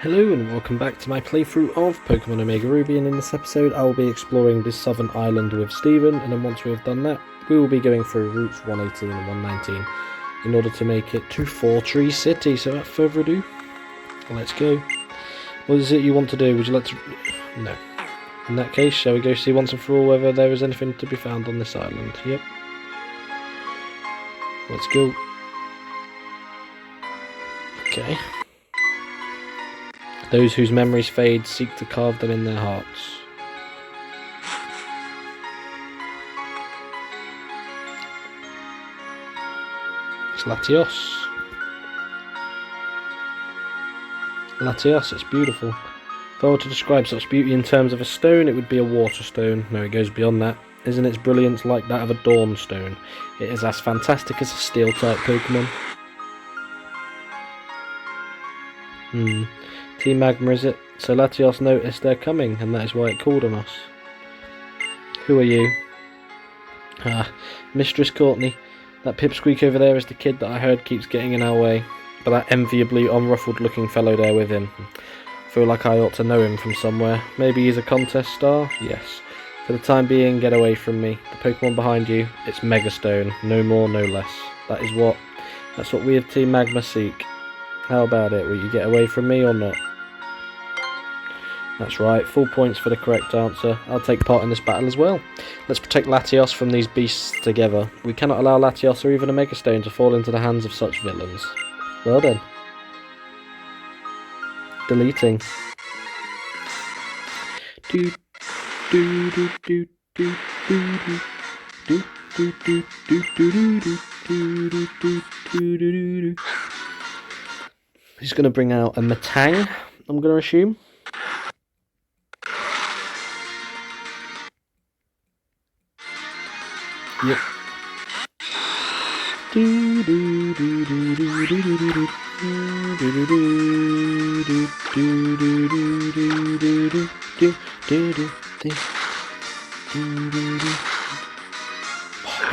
Hello and welcome back to my playthrough of Pokemon Omega Ruby, and in this episode I will be exploring this southern island with Steven, and then once we have done that we will be going through routes 118 and 119 in order to make it to Fortree City. So without further ado, let's go. What is it you want to do? Would you like to... No. In that case, shall we go see once and for all whether there is anything to be found on this island? Yep. Let's go. Okay. Those whose memories fade seek to carve them in their hearts. It's Latios. Latios, it's beautiful. If I were to describe such beauty in terms of a stone, it would be a water stone. No, it goes beyond that. Isn't its brilliance like that of a dawn stone? It is as fantastic as a steel-type Pokemon. Team Magma, is it? So Latios noticed they're coming, and that is why it called on us. Who are you? Ah, Mistress Courtney. That pipsqueak over there is the kid that I heard keeps getting in our way. But that enviably unruffled looking fellow there with him. Feel like I ought to know him from somewhere. Maybe he's a contest star? Yes. For the time being, get away from me. The Pokemon behind you, it's Megastone. No more, no less. That's what we of Team Magma seek. How about it? Will you get away from me or not? That's right, full points for the correct answer. I'll take part in this battle as well. Let's protect Latios from these beasts together. We cannot allow Latios or even a Megastone to fall into the hands of such villains. Well done. Deleting. He's going to bring out a Matang, I'm going to assume. Yep. We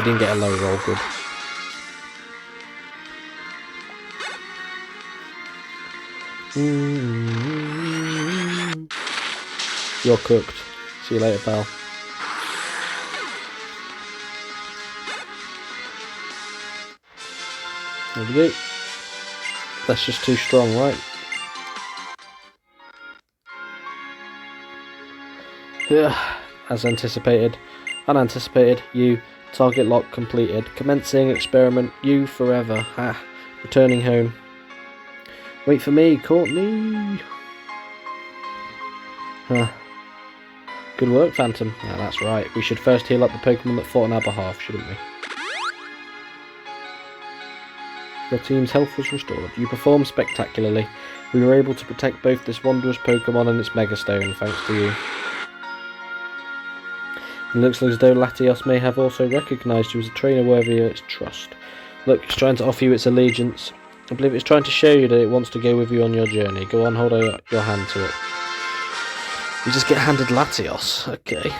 didn't get a low roll, good. You're cooked. See you later, pal. There we go. That's just too strong, right? As anticipated. Unanticipated. You. Target lock completed. Commencing experiment. You forever. Ha. Returning home. Wait for me, Courtney. Huh. Good work, Phantom. Yeah, that's right. We should first heal up the Pokemon that fought on our behalf, shouldn't we? Your team's health was restored. You performed spectacularly. We were able to protect both this wondrous Pokemon and its Megastone, thanks to you. It looks as though Latios may have also recognised you as a trainer worthy of its trust. Look, it's trying to offer you its allegiance. I believe it's trying to show you that it wants to go with you on your journey. Go on, hold out your hand to it. You just get handed Latios. Okay.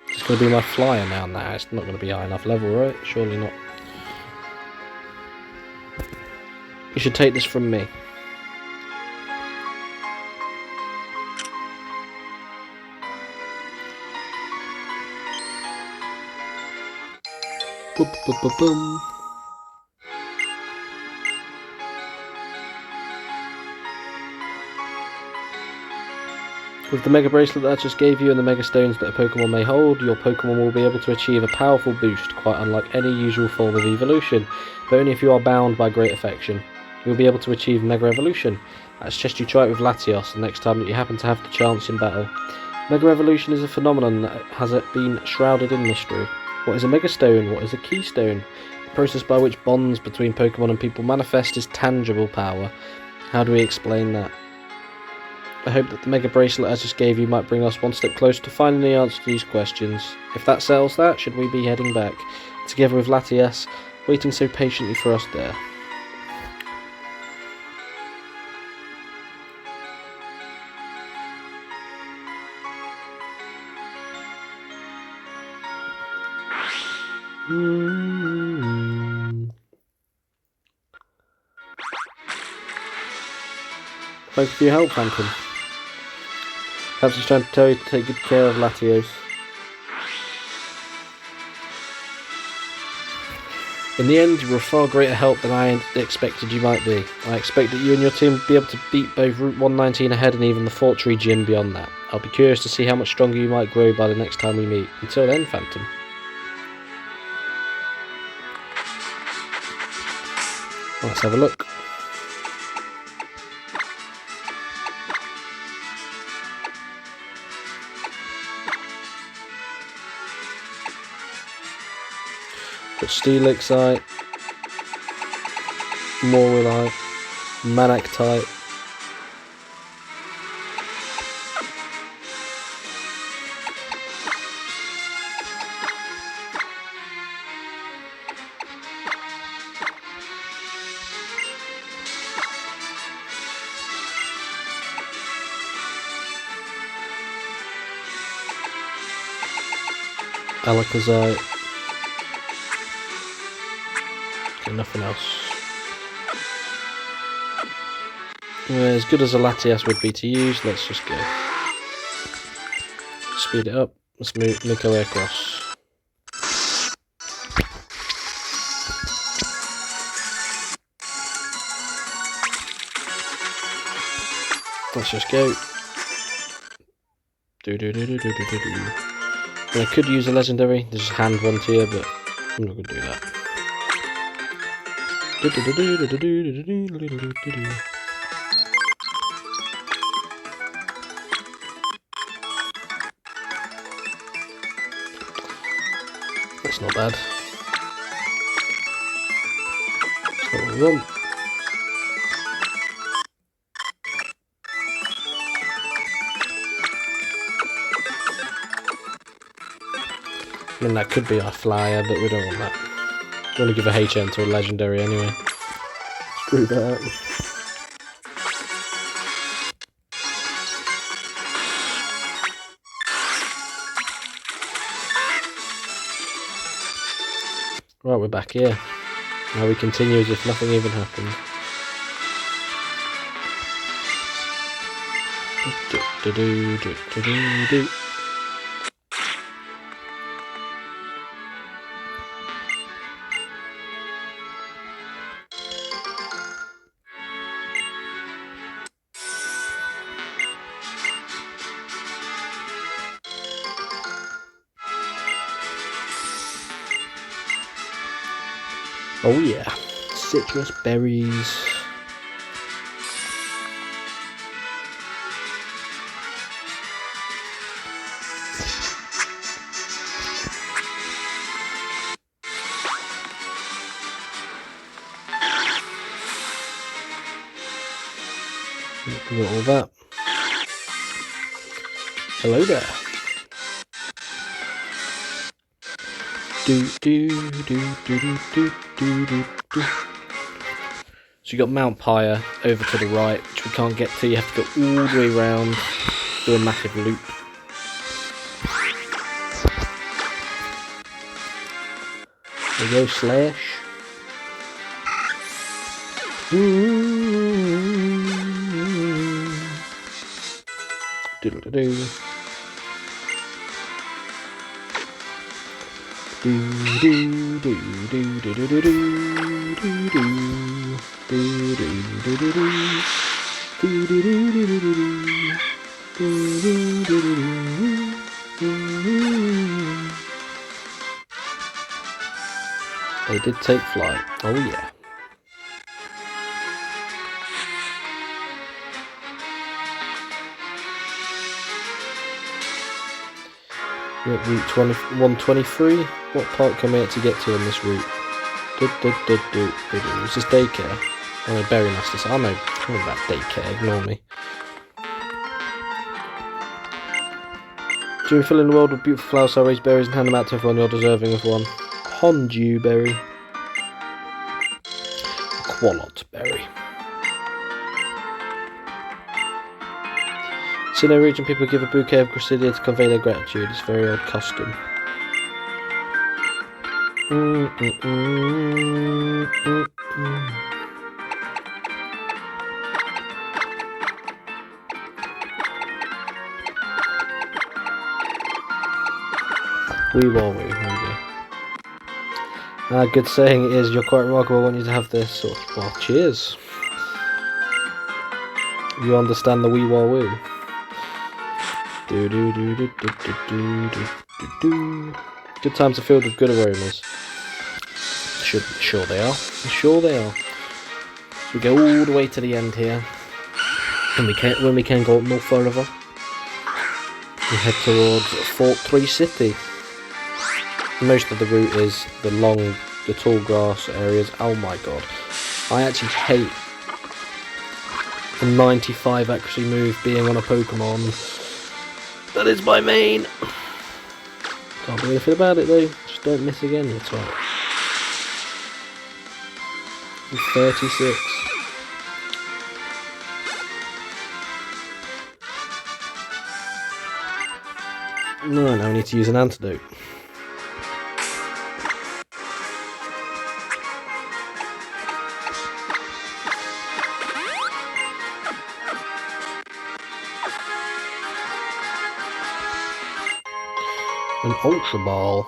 It's going to be my flyer now. Nah, it's not going to be high enough level, right? Surely not. You should take this from me. Boop, boop, boop, boom. With the Mega Bracelet that I just gave you and the Mega Stones that a Pokemon may hold, your Pokemon will be able to achieve a powerful boost, quite unlike any usual form of evolution, but only if you are bound by great affection. You'll be able to achieve Mega Evolution. I suggest you try it with Latios the next time that you happen to have the chance in battle. Mega Evolution is a phenomenon that has been shrouded in mystery. What is a Megastone? What is a Keystone? The process by which bonds between Pokemon and people manifest is tangible power. How do we explain that? I hope that the Mega Bracelet I just gave you might bring us one step closer to finding the answer to these questions. If that settles that, should we be heading back, together with Latios, waiting so patiently for us there? Thank you for your help, Phantom. Perhaps he's trying to tell you to take good care of Latios. In the end, you were a far greater help than I expected you might be. I expect that you and your team will be able to beat both Route 119 ahead and even the Fortree gym beyond that. I'll be curious to see how much stronger you might grow by the next time we meet. Until then, Phantom. Let's have a look. Got Steelixite, Morwilite, Manactite, Alakazite. Okay, nothing else. As good as a Latias would be to use, let's just go. Speed it up. Let's make our way across. Let's just go. I could use a legendary. There's hand one tier, but I'm not going to do that. That's not bad. That's not what we want. I mean, that could be our flyer, but we don't want that. We want to give a HM to a legendary anyway. Screw that. Right, we're back here. Now we continue as if nothing even happened. Oh yeah, citrus berries. Got all that. Hello there. So you got Mount Pyre over to the right, which we can't get to. You have to go all the way around, do a massive loop. There you go, Slash. Doodle-doo. They did take flight. Oh yeah. We're at route 123. What part can we actually get to on this route? Is this daycare? Oh no, Berry Master. Oh no, I'm about daycare, ignore me. Do you fill in the world with beautiful flowers, so raise berries and hand them out to everyone you're deserving of one? Hondew berry. Quallot berry. In a region, people give a bouquet of Gracidia to convey their gratitude. It's a very old custom. Wee wah wee, there we go. Good saying it is, you're quite remarkable, I want you to have this sort of, well, cheers. You understand the wee wah woo. Do do do do do do do do do. Good times are filled with good aromas. Sure they are. Sure they are. So we go all the way to the end here. And when we can go up no further, we head towards Fortree City. Most of the route is the tall grass areas. Oh my god. I actually hate the 95 accuracy move being on a Pokemon that is my main. Can't do anything about it though. Just don't miss again, that's right. 36. No, now I need to use an antidote. An Ultra Ball.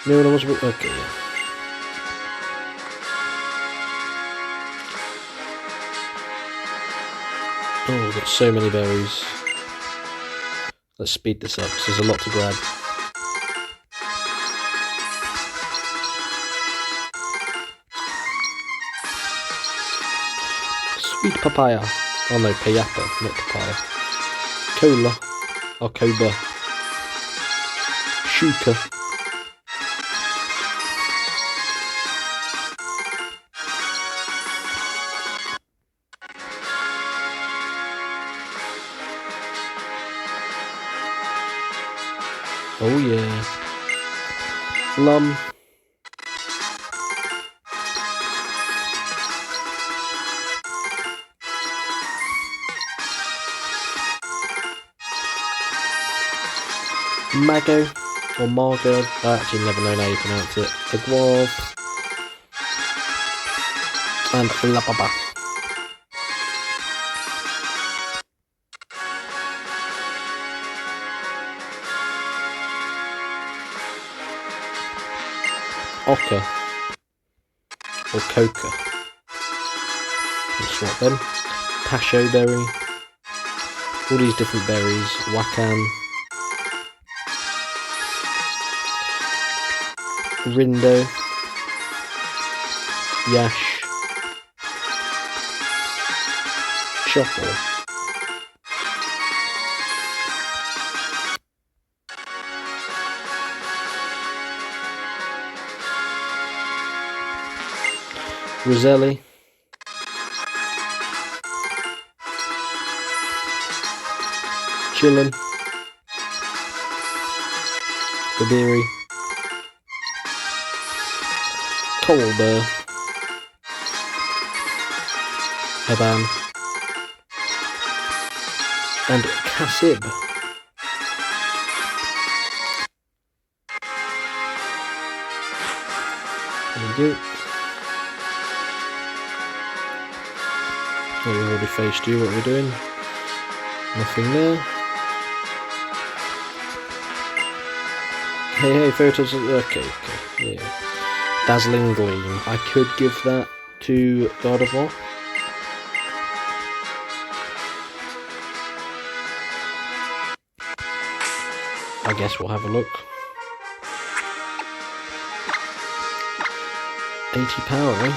No, that was okay. Oh, we've got so many berries. Let's speed this up because there's a lot to grab. Sweet papaya. Oh no, payapa, not papaya. Cola. Or Koba. Shuka. Oh yeah. Lum. Mago, or Margo, I actually never know how you pronounce it. Egwov, and Lapaba. Oka, or Coca. Let's swap them. Pasho berry, all these different berries, Wakan. Rindo, Yash, Shuffle, Roselli, Chillin, Babiri, Colbur, Eban, and Cassib. There we go. Oh, we've already faced you, what are we doing? Nothing there. Hey, photos, okay, yeah. Dazzling Gleam. I could give that to Gardevoir. I guess we'll have a look. 80 power, eh?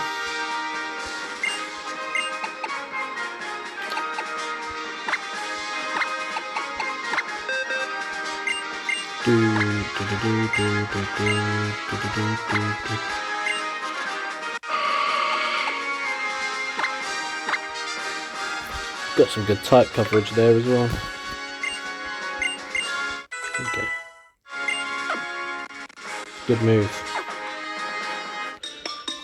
Got some good type coverage there as well. Okay. Good move.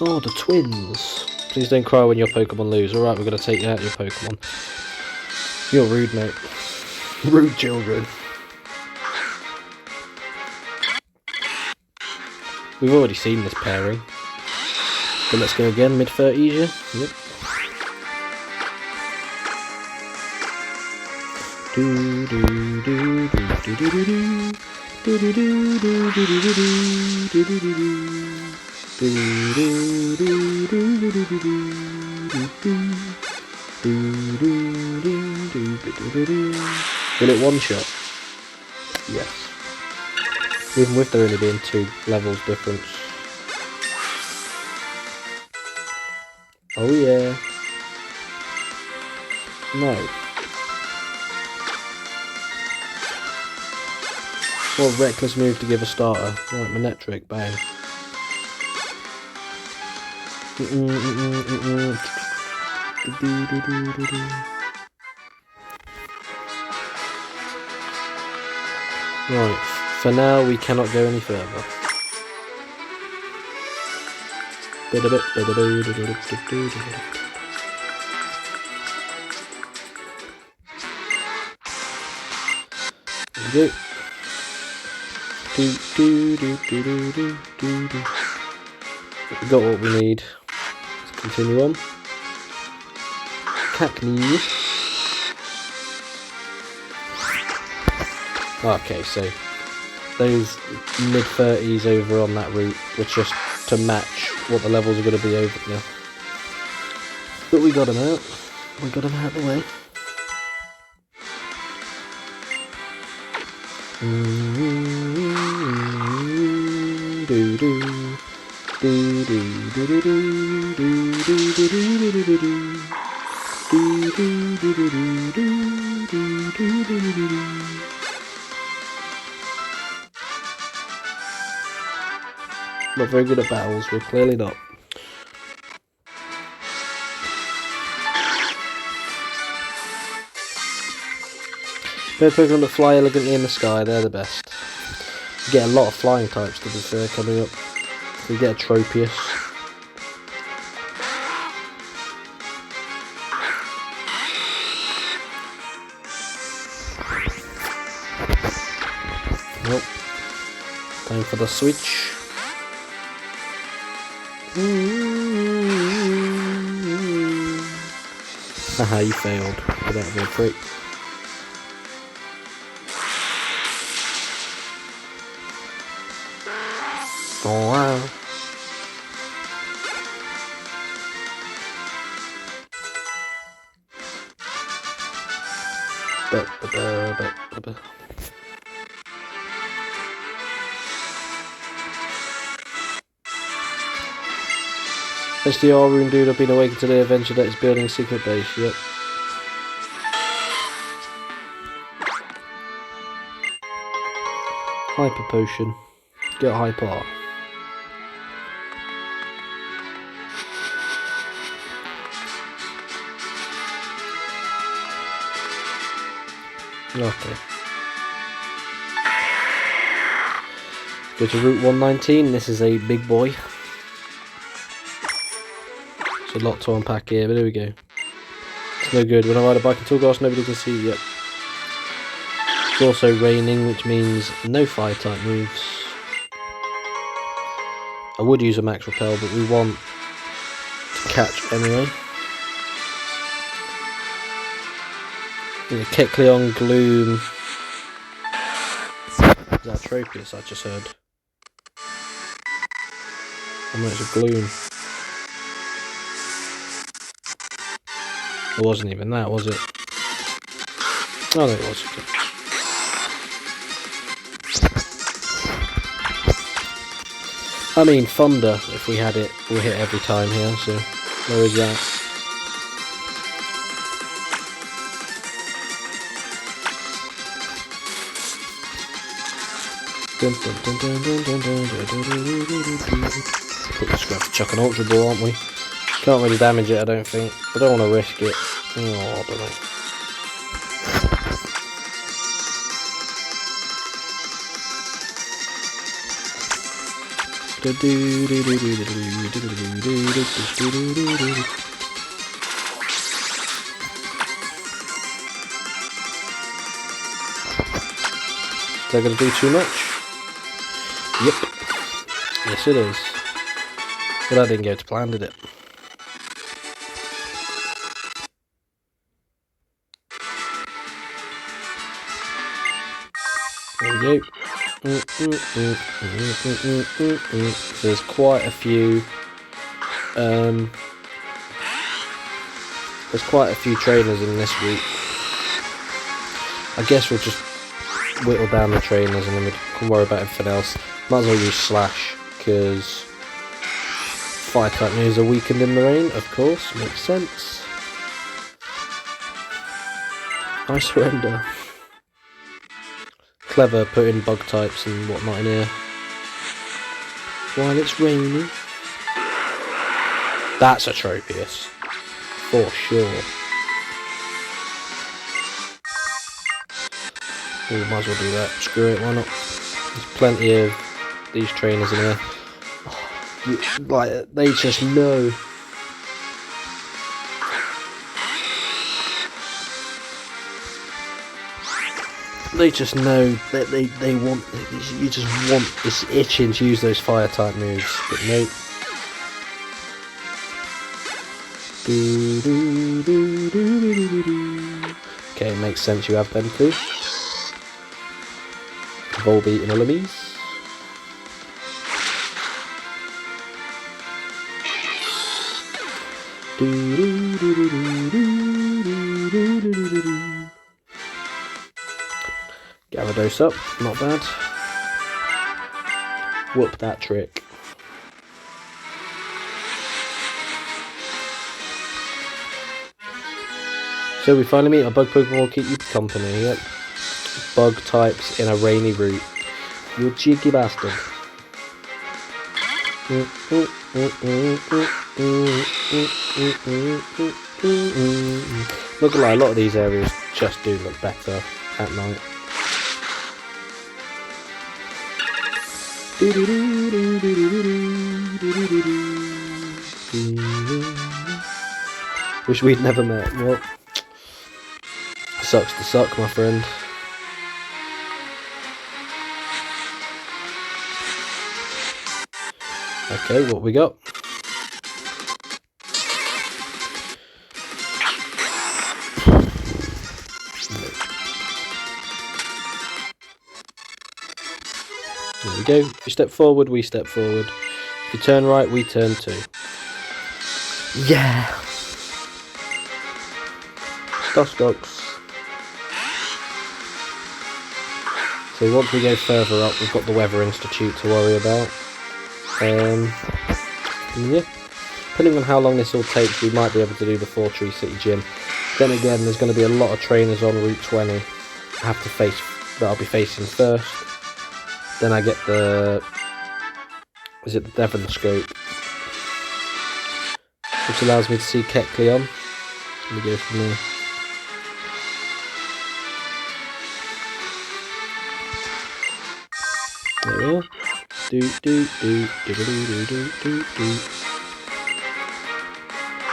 Oh, the twins. Please don't cry when your Pokemon lose. Alright, we're going to take you out your Pokemon. You're rude, mate. Rude children. We've already seen this pairing. But let's go again, mid-30s, yeah? Yep. Will it one shot? Yes. Even with there only being 2 levels difference. Oh yeah. No. What a reckless move to give a starter. Right, Manetric, bang. Right, for now we cannot go any further. There we go. We got what we need. Let's continue on. Cackney. Okay, so those mid-30s over on that route were just to match what the levels are going to be over now. But we got them out. We got them out of the way. Not very good at battles, we're clearly not. They're Pokemon that fly elegantly in the sky, they're the best. You get a lot of flying types, to be fair, coming up. So you get a Tropius. Nope. Time for the switch. Haha, you failed. Get out of here, prick. Oh wow. SDR Rune Dude, I've been awakened to the adventure that is building a secret base, yep. Hyper Potion. Get Hyper. Okay. Go to Route 119, this is a big boy. There's a lot to unpack here, but there we go. It's no good. When I ride a bike in tall grass, nobody can see. Yep. It's also raining, which means no fire type moves. I would use a max repel, but we want to catch anyway. Kecleon, Gloom. Is that Tropius I just heard? How much of Gloom? It wasn't even that, was it? Oh, no, it was. I mean, Thunder, if we had it, we'll hit every time here, so there is that. Put the scrap to chuck an Ultra Ball, aren't we? Can't really damage it, I don't think. I don't want to risk it. Oh, I don't know. Is that going to do too much? Yep. Yes, it is. Well, that didn't go to plan, did it? There we go. There's quite a few. There's quite a few trainers in this week. I guess we'll just whittle down the trainers and then we can worry about everything else. Might as well use Slash, because fire type moves are weakened in the rain, of course, makes sense. I surrender. Clever putting bug types and whatnot in here while it's raining. That's Atropius, for sure. We might as well do that. Screw it, why not? There's plenty of these trainers in here. Like, they just know. They just know that they want. You just want this itching to use those fire type moves, but nope. Okay, it makes sense you have them too. Ball beating enemies. Gyarados up, not bad. Whoop that trick. So we finally meet a bug Pokemon will keep you company. Yep. Bug types in a rainy route. You cheeky bastard. Not gonna lie, a lot of these areas just do look better at night. Wish we'd never met. Well, sucks to suck, my friend. Okay, what we got? There we go. If you step forward, we step forward. If you turn right, we turn too. Yeah! Dustox. So once we go further up, we've got the Weather Institute to worry about. Yeah. Depending on how long this all takes, we might be able to do the Fortree City gym. Then again, there's going to be a lot of trainers on Route 20 I have to face, that I'll be facing first. Then I get the, is it the Devon Scope, which allows me to see Kecleon. Let me go from there. There we are.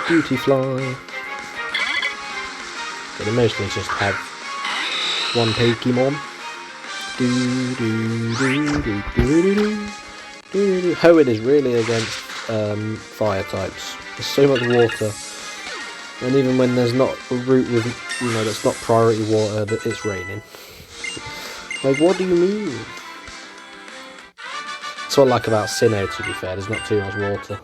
Beauty fly. But mostly just have one Pokemon. Hoenn is really against fire types. There's so much water, and even when there's not a route with, you know, that's not priority water, that it's raining. Like, what do you mean? That's what I like about Sinnoh, to be fair, there's not too much water.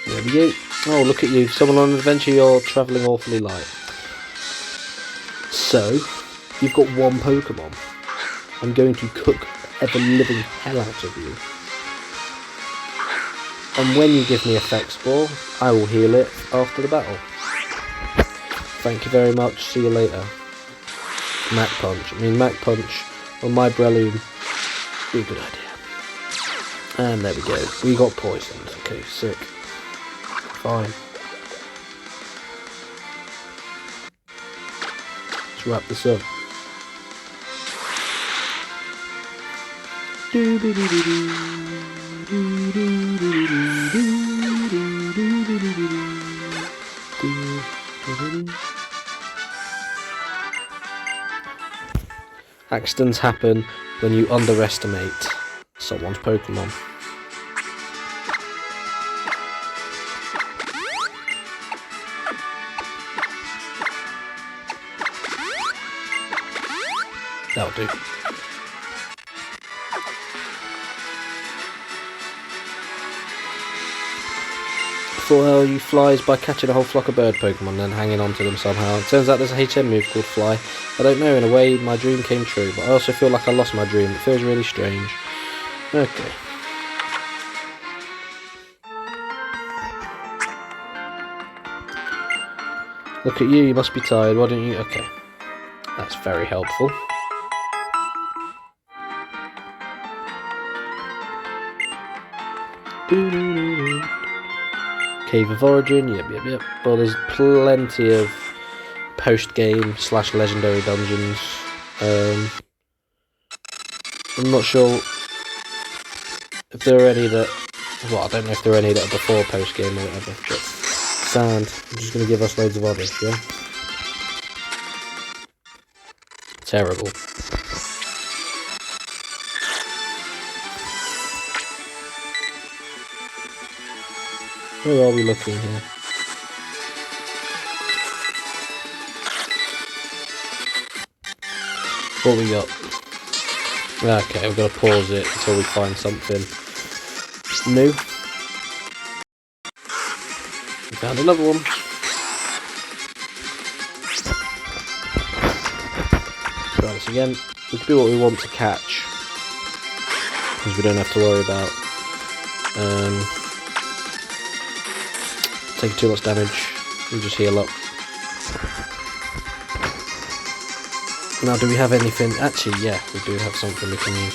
There we go. Oh, look at you. Someone on an adventure, you're travelling awfully light. So, you've got one Pokemon. I'm going to cook the ever-living hell out of you. And when you give me Effect Spore, I will heal it after the battle. Thank you very much, see you later. Mach Punch. I mean, Mach Punch on my Breloom would be a good idea. And there we go. We got poisoned. Okay, sick. Fine. Let's wrap this up. Do do do do do do do do do. Accidents happen when you underestimate someone's Pokemon. That'll do. Full you flies by catching a whole flock of bird Pokemon and then hanging on to them somehow. It turns out there's a HM move called Fly. I don't know, in a way my dream came true, but I also feel like I lost my dream. It feels really strange. Okay. Look at you must be tired, why don't you... Okay. That's very helpful. Cave of Origin, yep. Well, there's plenty of post-game / legendary dungeons. I'm not sure if there are any that... Well, I don't know if there are any that are before post-game or whatever, but... Sand. I'm just going to give us loads of oddish, yeah? Terrible. Where are we looking here? What we got? Okay, we've got to pause it until we find something new. We found another one. Try this again. We can do what we want to catch, because we don't have to worry about taking too much damage. We just heal up. Now, do we have anything? Actually, yeah, we do have something we can use.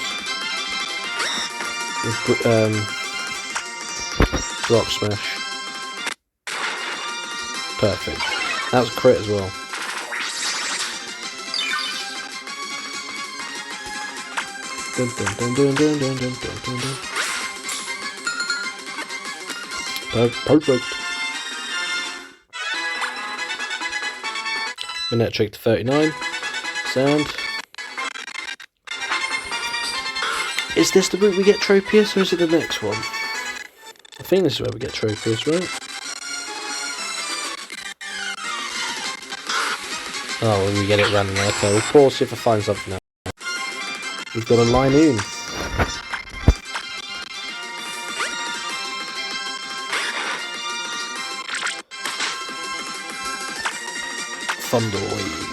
Rock Smash. Perfect. That was a crit as well. Dun, dun, dun, dun, dun, dun, dun, dun, dun. Perfect. Manectric to 39. Sound. Is this the route we get Tropius, or is it the next one? I think this is where we get Tropius, right? Oh, when we get it running. Okay, we'll pause, see if I find something else. We've got a Linoon. Thunderwave.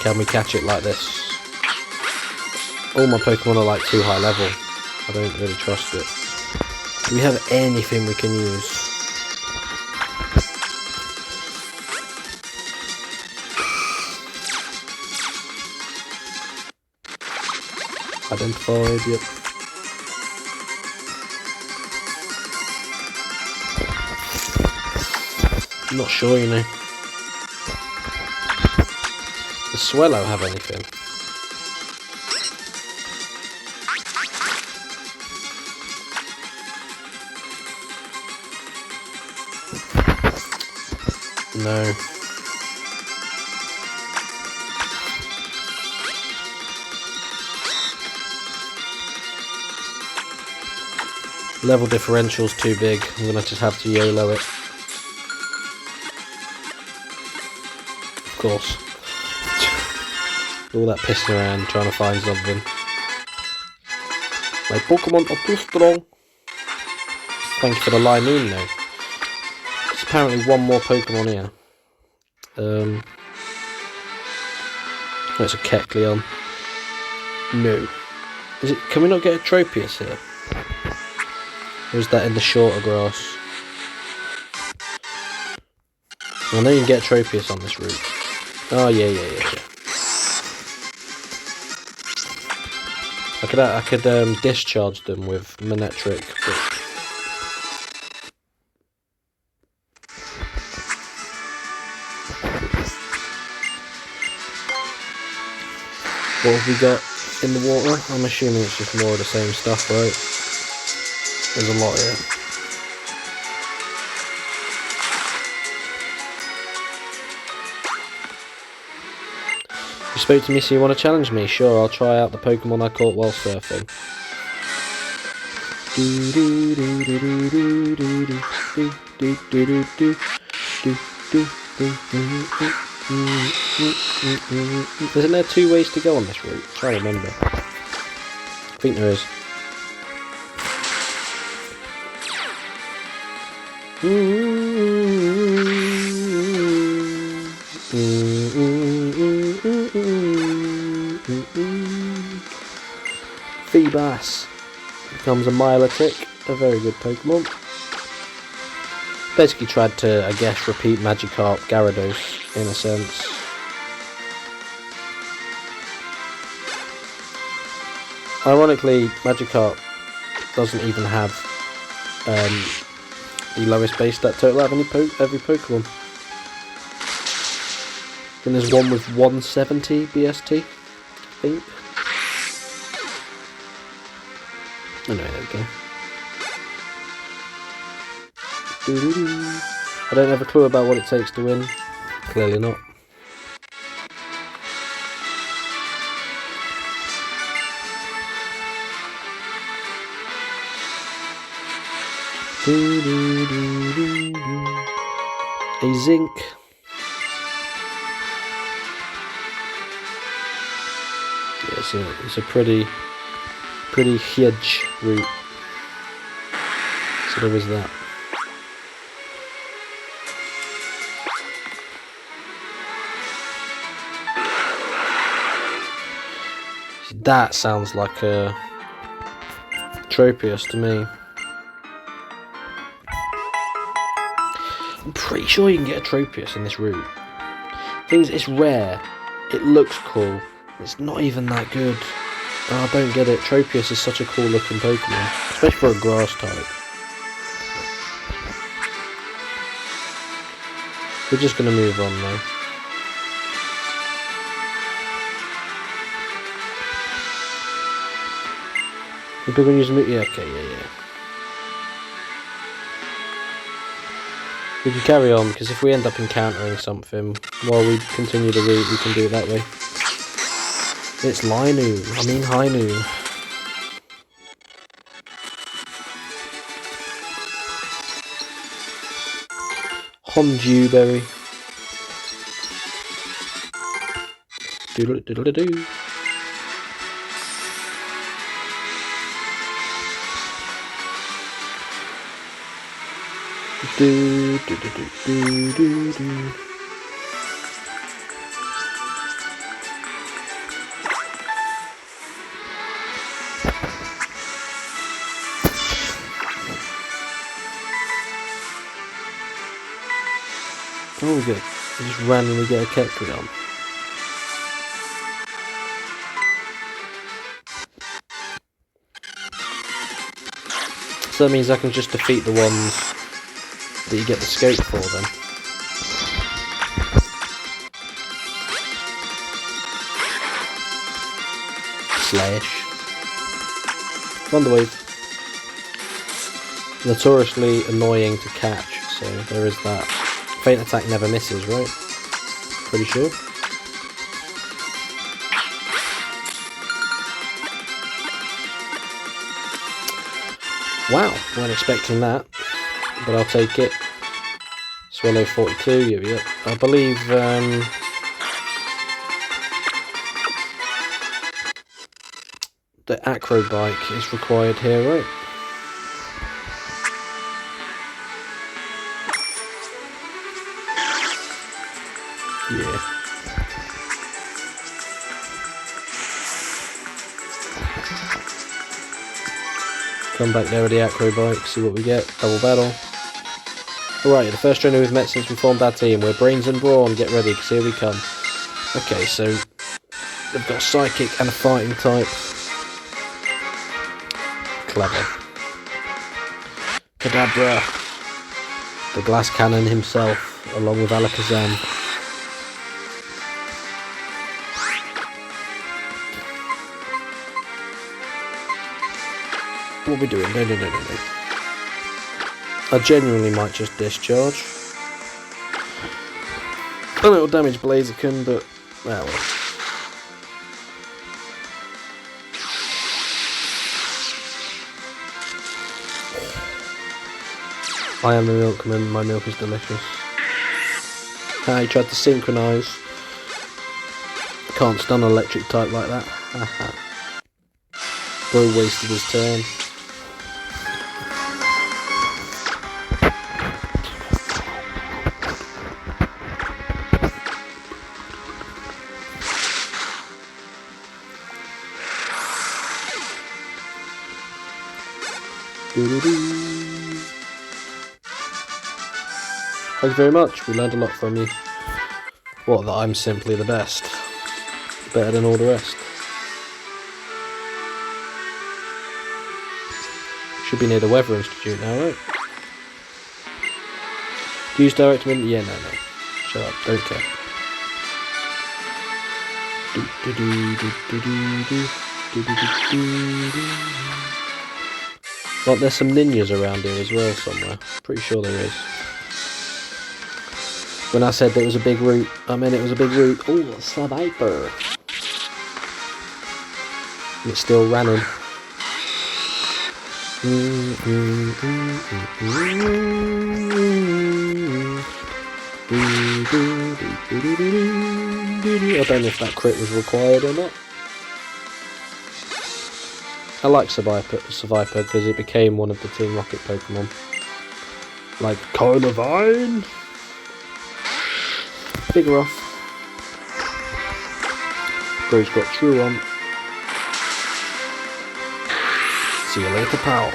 Can we catch it like this? All my Pokemon are like too high level. I don't really trust it. Do we have anything we can use? Identified, yep. I'm not sure, you know. Does Swellow have anything? No. Level differential's too big. I'm gonna just have to YOLO it. Of course. All that pissing around trying to find something. My Pokemon are too strong. Thank you for the Linoon though. There's apparently one more Pokemon here. It's a Kecleon. No. Is it? Can we not get a Tropius here? Or is that in the shorter grass? I know you can get Tropius on this route. Oh yeah. I could discharge them with Manectric, but what have we got in the water? I'm assuming it's just more of the same stuff, right? There's a lot here. You spoke to me, so you want to challenge me? Sure, I'll try out the Pokemon I caught while surfing. Isn't there 2 ways to go on this route? I can't remember. I think there is. Feebas becomes a Milotic, a very good Pokemon. Basically tried to, I guess, repeat Magikarp Gyarados in a sense. Ironically, Magikarp doesn't even have the lowest base stat total out of every Pokemon. And there's one with 170 BST, I think. Anyway, there we go. I don't have a clue about what it takes to win. Clearly not. A Zinc. Yeah, it's a pretty huge route. So there was that. That sounds like a Tropius to me. I'm pretty sure you can get a Tropius in this route. Things, it's rare, it looks cool, it's not even that good. Oh, I don't get it. Tropius is such a cool looking Pokemon, especially for a grass type. We're just going to move on though. We're going to use yeah, okay, yeah. We can carry on, because if we end up encountering something while we continue the route, we can do it that way. It's Hainu. Honjuberry. Doodle-doodle-doo. Do-do-do-do-do-do. Oh, we good. We just randomly get a Kecleon. So that means I can just defeat the ones that you get the scope for then. Slash. Thunderwave. Notoriously annoying to catch, so there is that. Faint attack never misses, right? Pretty sure. Wow, weren't expecting that, but I'll take it. Swallow 42, yeah. I believe the Acro Bike is required here, right? Yeah. Come back there with the Acro Bike, see what we get. Double battle. Alright, the first trainer we've met since we formed our team. We're Brains and Brawn, get ready, because here we come. Okay, so they've got Psychic and a Fighting type. Clever. Kadabra. The Glass Cannon himself, along with Alakazam. What are we doing? No. I genuinely might just discharge. And it'll damage Blaziken, but well. I am the milkman, my milk is delicious. He tried to synchronise. Can't stun an electric type like that. Haha. Bro wasted his turn. Thank you very much, we learned a lot from you. What, that I'm simply the best. Better than all the rest. Should be near the Weather Institute now, right? Do you use direct wind? Yeah, no. Shut up, don't care. Well, there's some ninjas around here as well somewhere. Pretty sure there is. When I said there was a big route, I meant it was a big route. Oh, a sub-hyper. It's still running. I don't know if that crit was required or not. I like Survivor because it became one of the Team Rocket Pokemon. Like Carnivine! Bigger off. Bro's got True on. See you later, pal.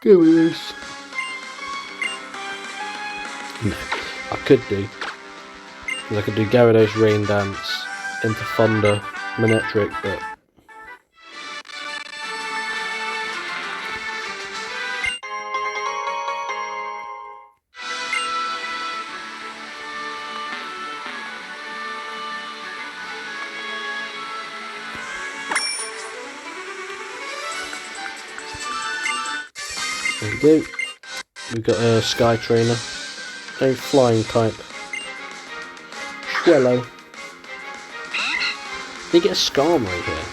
Give me this. No, I could do. Because I could do Gyarados Rain Dance into Thunder Manectric, but there we go. We've got a Sky Trainer, a Flying type. Swellow. They get a Skarmory here.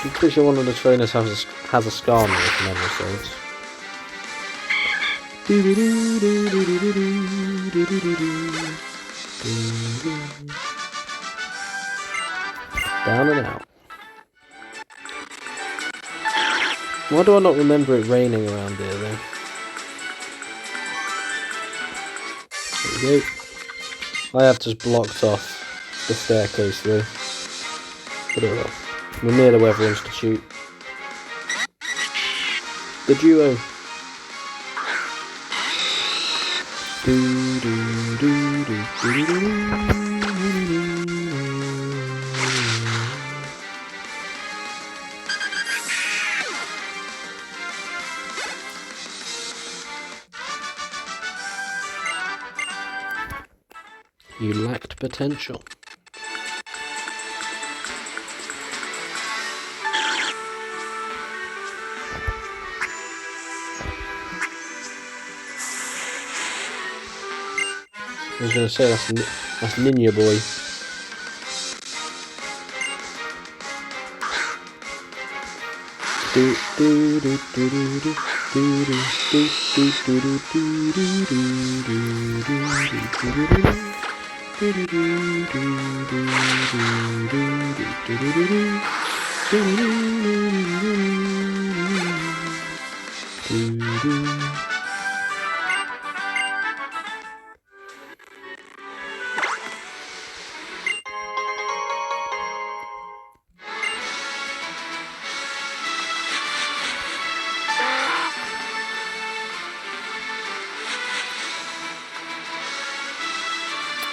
I'm pretty sure one of the trainers has a Skarmory if memory serves. Down and out. Why do I not remember it raining around here though? There we go. I have just blocked off the staircase though. But oh well. We're near the Weather Institute. The duo. You lacked potential. I was going to say that's Ninja Boy.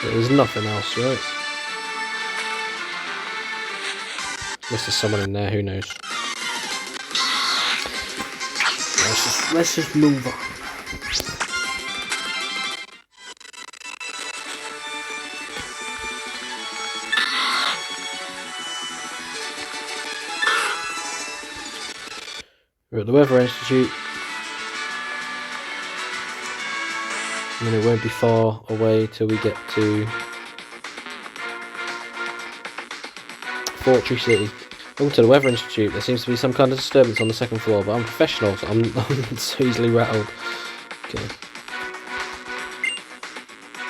There's nothing else, right? Unless there's someone in there, who knows? Let's just move on. We're at the Weather Institute. And it won't be far away till we get to Fortree City. Welcome to the Weather Institute. There seems to be some kind of disturbance on the second floor, but I'm professional, so I'm so easily rattled. Okay.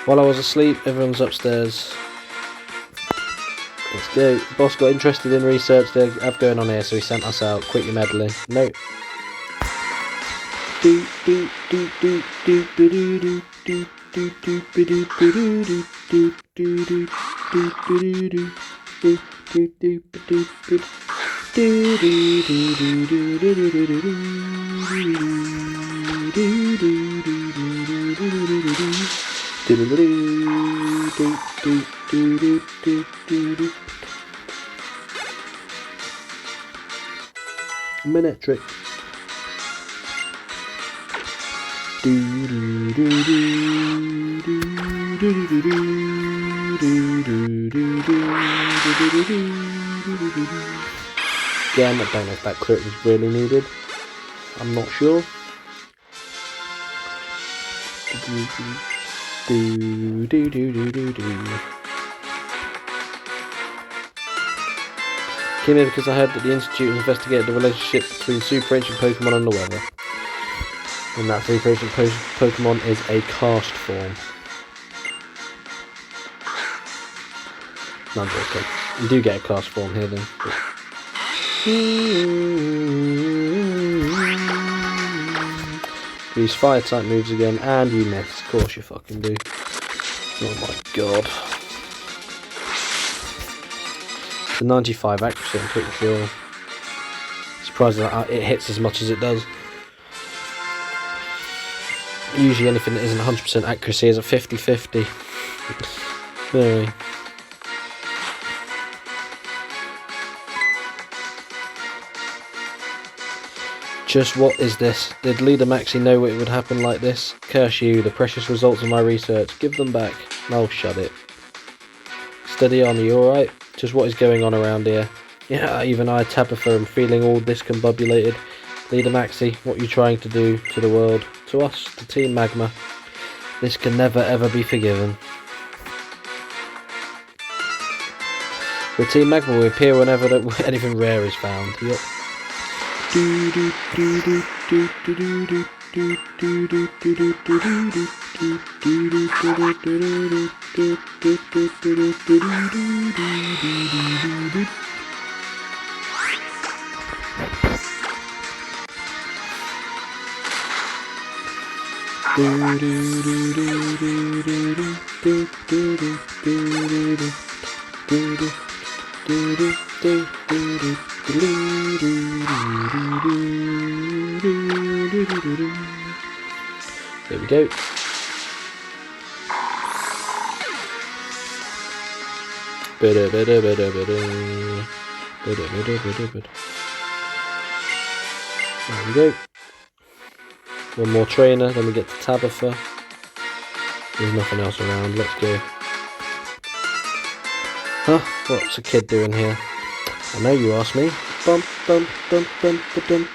While I was asleep, everyone's upstairs. Let's go. The boss got interested in research they have going on here, so he sent us out. Quit your meddling. No. Minute trick. Again, I don't know if that crit was really needed. I'm not sure. Came here because I heard that the Institute has investigated the relationship between super ancient Pokemon and the weather. And that super ancient Pokemon is a cast form. No, I'm joking. You do get a cast form here then. Use fire type moves again, and you miss. Of course you fucking do. Oh my god. It's a 95 accuracy, I'm pretty sure. Surprised that it hits as much as it does. Usually anything that isn't 100% accuracy is a 50-50. Very. Just what is this? Did Leader Maxi know it would happen like this? Curse you, the precious results of my research. Give them back. Oh, shut it. Steady on, are you alright? Just what is going on around here? Yeah, even I, Tabitha, am feeling all discombobulated. Leader Maxi, what are you trying to do to the world? To us, to Team Magma. This can never ever be forgiven. With Team Magma, we appear whenever anything rare is found. Yep. There we go. There we go. One more trainer, then we get to Tabitha. There's nothing else around, let's go. Huh? What's a kid doing here? I know you asked me. Bump, bump, bump, bump, bump, bump,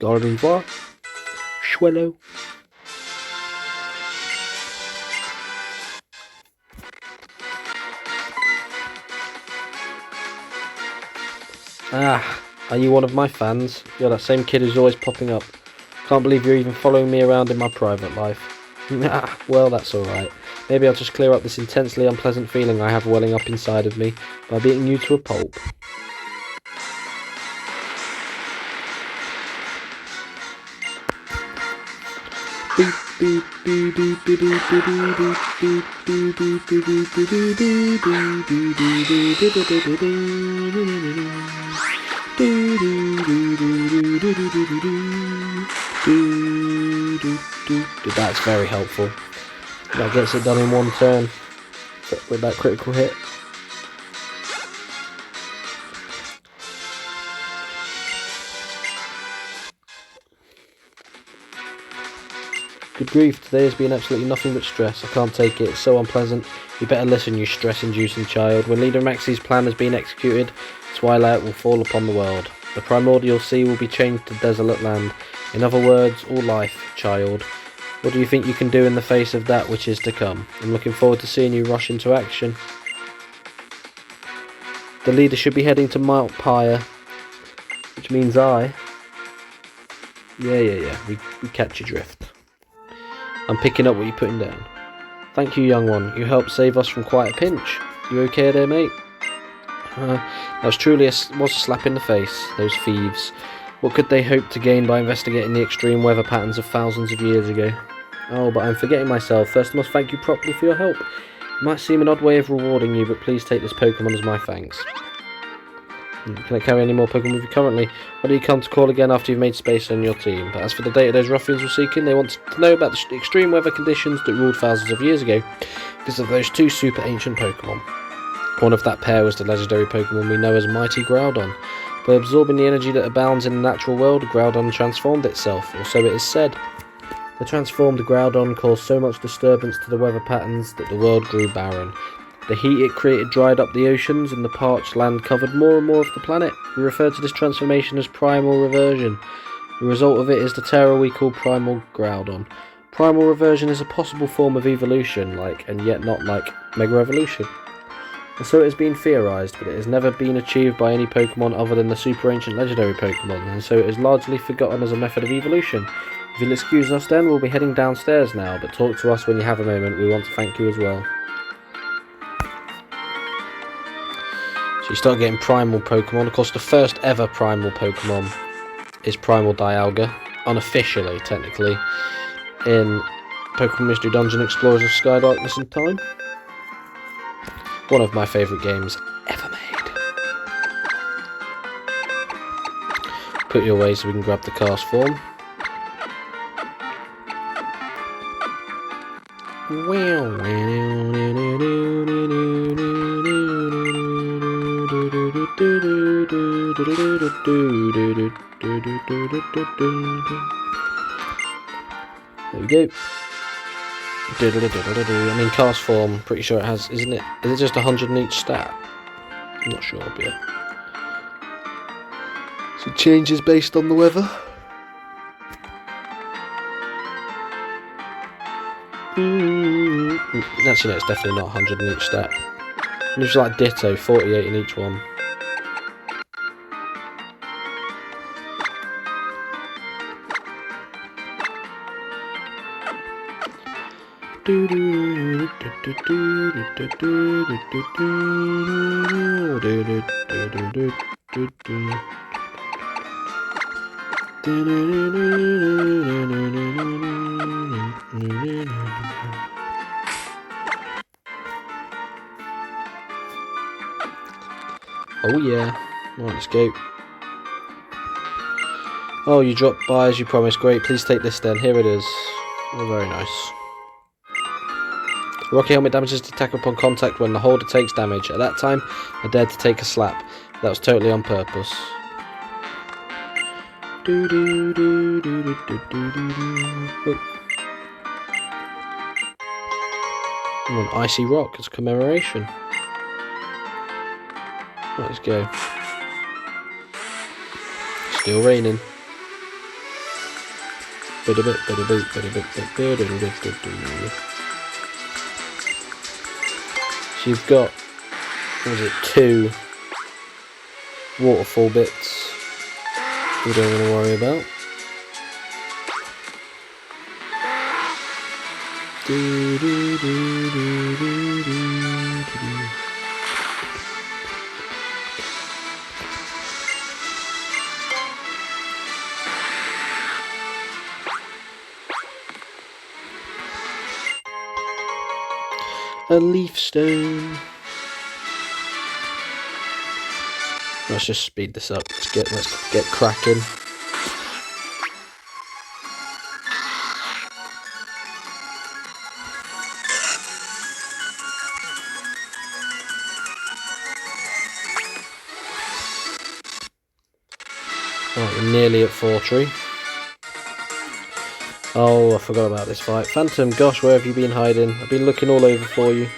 Gardevoir, Swallow. Ah, are you one of my fans? You're that same kid who's always popping up. Can't believe you're even following me around in my private life. Ah, well, that's alright. Maybe I'll just clear up this intensely unpleasant feeling I have welling up inside of me by beating you to a pulp. That's very helpful. That gets it done in one turn with that critical hit. Good grief, today has been absolutely nothing but stress. I can't take it, it's so unpleasant. You better listen, you stress-inducing child. When Leader Maxie's plan has been executed, twilight will fall upon the world. The primordial sea will be changed to desolate land. In other words, all life, child. What do you think you can do in the face of that which is to come? I'm looking forward to seeing you rush into action. The leader should be heading to Mount Pyre, which means I... Yeah, we catch your drift. I'm picking up what you're putting down. Thank you, young one. You helped save us from quite a pinch. You okay there, mate? That was truly a slap in the face, those thieves. What could they hope to gain by investigating the extreme weather patterns of thousands of years ago? Oh, but I'm forgetting myself. First, I must thank you properly for your help. It might seem an odd way of rewarding you, but please take this Pokemon as my thanks. Can I carry any more Pokemon with you currently? Why do you come to call again after you've made space on your team? But as for the data those ruffians were seeking, they want to know about the extreme weather conditions that ruled thousands of years ago because of those two super ancient Pokemon. One of that pair was the legendary Pokemon we know as Mighty Groudon. By absorbing the energy that abounds in the natural world, Groudon transformed itself, or so it is said. The transformed Groudon caused so much disturbance to the weather patterns that the world grew barren. The heat it created dried up the oceans, and the parched land covered more and more of the planet. We refer to this transformation as primal reversion. The result of it is the terror we call primal Groudon. Primal reversion is a possible form of evolution, and yet not like Mega Evolution. And so it has been theorised, but it has never been achieved by any Pokemon other than the super ancient legendary Pokemon, and so it is largely forgotten as a method of evolution. If you'll excuse us then, we'll be heading downstairs now, but talk to us when you have a moment. We want to thank you as well. So you start getting primal Pokemon. Of course, the first ever primal Pokemon is Primal Dialga, unofficially, technically, in Pokemon Mystery Dungeon Explorers of Sky, Darkness and Time. One of my favourite games ever made. Put you away so we can grab the cast form. There we go. I mean, cast form, pretty sure it has, isn't it? Is it just 100 in each stat? I'm not sure, but yeah. So it changes based on the weather. Actually, no, it's definitely not 100 in each stat. It's like Ditto, 48 in each one. Oh yeah. Right, let's go. Oh, you dropped by as you promised. Great, please take this then. Here it is. Oh, very nice. Rocky helmet damages to attack upon contact when the holder takes damage. At that time, I dared to take a slap. That was totally on purpose. Oh, an icy rock as a commemoration. Right, let's go. Still raining. So you've got, what was it, 2 waterfall bits we don't want to worry about. A leaf stone. Let's just speed this up. Let's get cracking. Right, we're nearly at Fortree. Oh, I forgot about this fight. Phantom, gosh, where have you been hiding? I've been looking all over for you.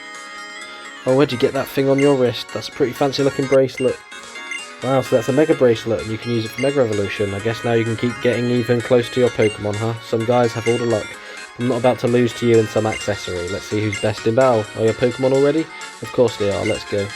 Oh, where'd you get that thing on your wrist? That's a pretty fancy looking bracelet. Wow, so that's a Mega Bracelet, and you can use it for Mega Evolution. I guess now you can keep getting even close to your Pokemon, huh? Some guys have all the luck. I'm not about to lose to you in some accessory. Let's see who's best in battle. Are your Pokemon all ready? Of course they are. Let's go.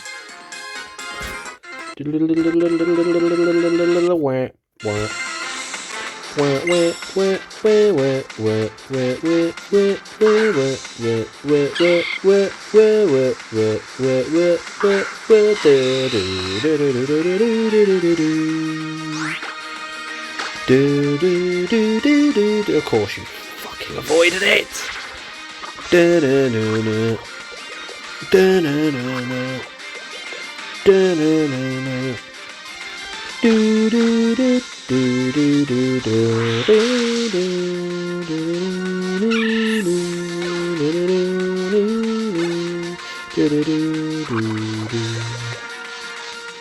Of course you fucking avoided it.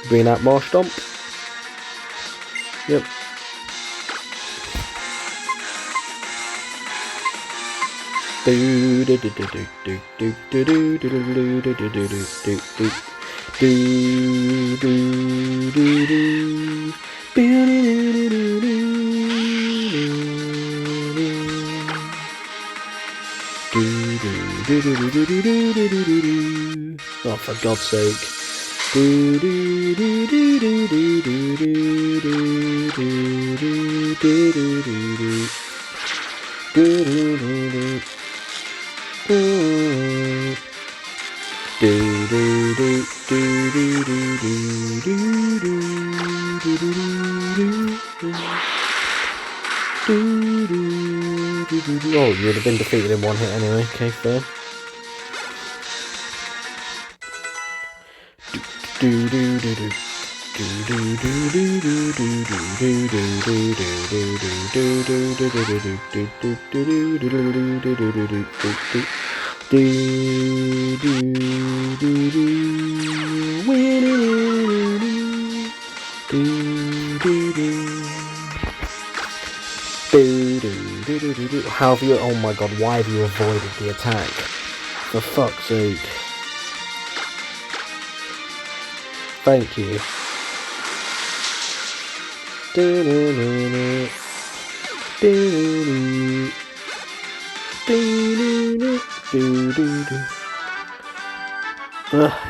Bring out more stomp. Yep. Oh, for God's sake. Oh, you would have been defeated in one hit anyway. Okay, fair. How have you? Oh my God! Why have you avoided the attack? For fuck's sake! Thank you.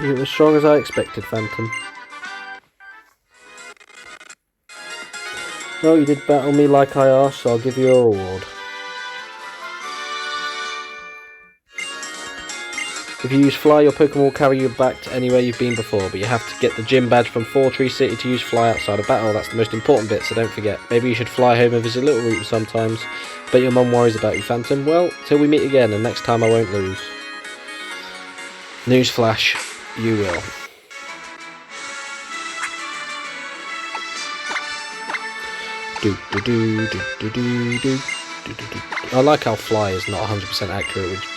You're as strong as I expected, Phantom. Well, you did battle me like I asked, so I'll give you a reward. If you use Fly, your Pokemon will carry you back to anywhere you've been before, but you have to get the gym badge from Fortree City to use Fly outside of battle. That's the most important bit, so don't forget. Maybe you should fly home and visit Little Root sometimes. Bet your mum worries about you, Phantom. Well, till we meet again, and next time I won't lose. Newsflash, you will. I like how Fly is not 100% accurate, which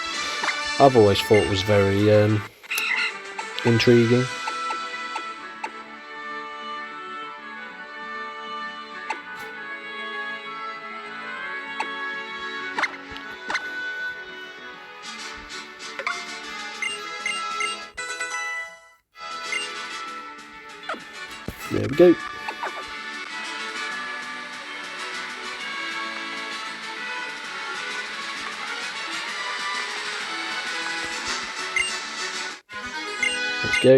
I've always thought was very intriguing. There we go. Let's go.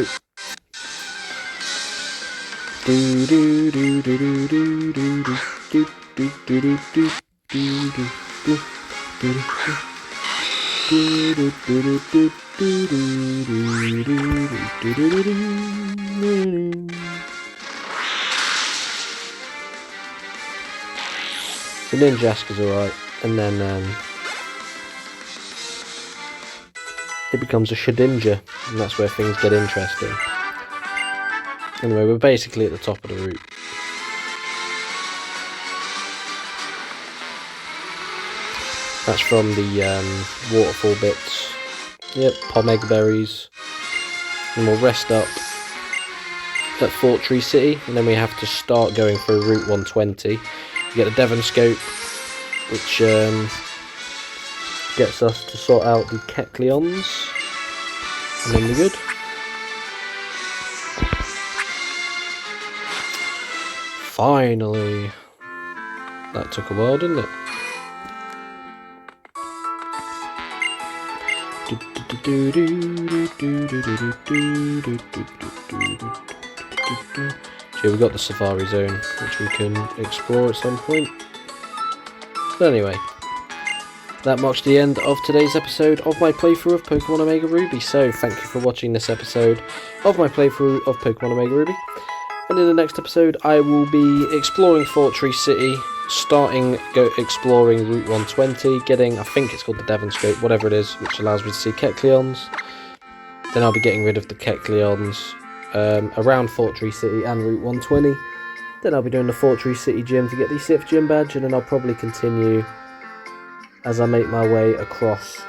So Ninjaska's alright, and then it becomes a Shedinja, and that's where things get interesting. Anyway, we're basically at the top of the route. That's from the waterfall bits. Yep, Pomeg berries. And we'll rest up at Fortree City, and then we have to start going through Route 120. You get the Devon Scope, which gets us to sort out the Kecleons, and then we're good. Finally! That took a while, didn't it? Here we got the Safari Zone, which we can explore at some point. But anyway, that marks the end of today's episode of my playthrough of Pokemon Omega Ruby. So thank you for watching this episode of my playthrough of Pokemon Omega Ruby. And in the next episode, I will be exploring Fortree City, exploring Route 120, getting, I think it's called the Devonscope, whatever it is, which allows me to see Kecleons. Then I'll be getting rid of the Kecleons around Fortree City and Route 120. Then I'll be doing the Fortree City gym to get the 6th gym badge, and then I'll probably continue as I make my way across,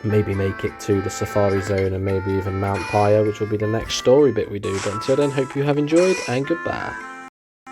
maybe make it to the Safari Zone and maybe even Mount Pyre, which will be the next story bit we do. But until then, hope you have enjoyed, and goodbye.